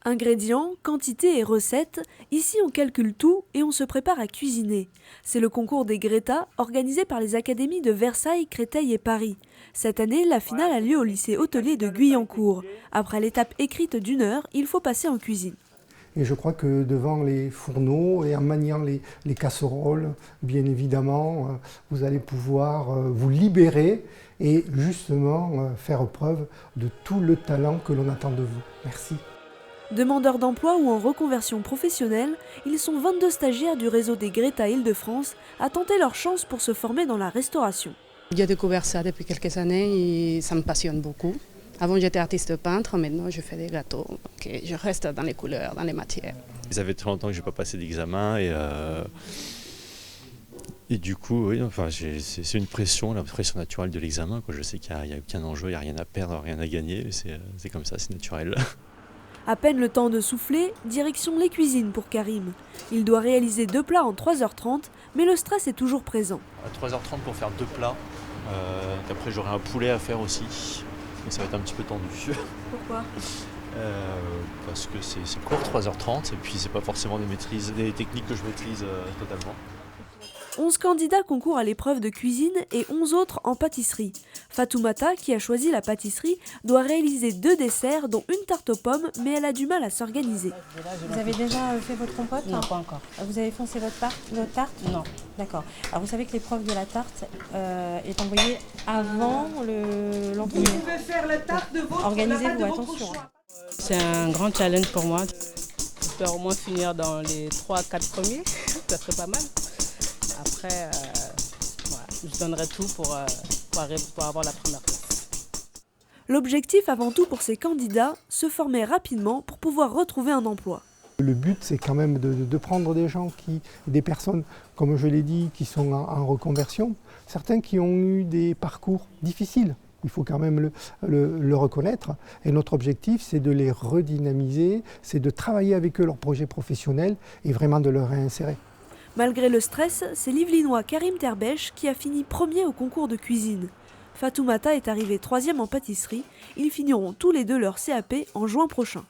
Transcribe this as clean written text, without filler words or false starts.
Ingrédients, quantité et recettes, ici on calcule tout et on se prépare à cuisiner. C'est le concours des Greta, organisé par les académies de Versailles, Créteil et Paris. Cette année, la finale a lieu au lycée hôtelier de Guyancourt. Après l'étape écrite d'1 heure, il faut passer en cuisine. Et je crois que devant les fourneaux et en maniant les casseroles, bien évidemment, vous allez pouvoir vous libérer et justement faire preuve de tout le talent que l'on attend de vous. Merci. Demandeurs d'emploi ou en reconversion professionnelle, ils sont 22 stagiaires du réseau des Greta Île-de-France à tenter leur chance pour se former dans la restauration. J'ai découvert ça depuis quelques années et ça me passionne beaucoup. Avant j'étais artiste peintre, maintenant je fais des gâteaux. Donc, je reste dans les couleurs, dans les matières. Ça fait très longtemps que je n'ai pas passé d'examen et du coup, oui, enfin, c'est une pression, la pression naturelle de l'examen. Je sais qu'il n'y a aucun enjeu, il n'y a rien à perdre, rien à gagner. C'est comme ça, c'est naturel. À peine le temps de souffler, direction les cuisines pour Karim. Il doit réaliser 2 plats en 3h30, mais le stress est toujours présent. À 3h30 pour faire 2 plats. Après j'aurai un poulet à faire aussi. Mais ça va être un petit peu tendu. Pourquoi ? Parce que c'est court, 3h30, et puis c'est pas forcément des techniques que je maîtrise totalement. 11 candidats concourent à l'épreuve de cuisine et 11 autres en pâtisserie. Fatoumata, qui a choisi la pâtisserie, doit réaliser 2 desserts, dont une tarte aux pommes, mais elle a du mal à s'organiser. Vous avez déjà fait votre compote ? Non, pas encore. Vous avez foncé votre tarte ? Non. D'accord. Alors vous savez que l'épreuve de la tarte est envoyée avant l'entrée. Vous pouvez faire la tarte de votre Organisez-vous, attention. C'est un grand challenge pour moi. J'espère au moins finir dans les 3-4 premiers, ça serait pas mal. Après, voilà, je donnerai tout pour avoir la première place. L'objectif avant tout pour ces candidats, se former rapidement pour pouvoir retrouver un emploi. Le but, c'est quand même de prendre des personnes, comme je l'ai dit, qui sont en reconversion, certains qui ont eu des parcours difficiles. Il faut quand même le reconnaître. Et notre objectif, c'est de les redynamiser, c'est de travailler avec eux leur projet professionnel et vraiment de les réinsérer. Malgré le stress, c'est l'Yvelinois Karim Terbech qui a fini premier au concours de cuisine. Fatoumata est arrivé 3e en pâtisserie. Ils finiront tous les deux leur CAP en juin prochain.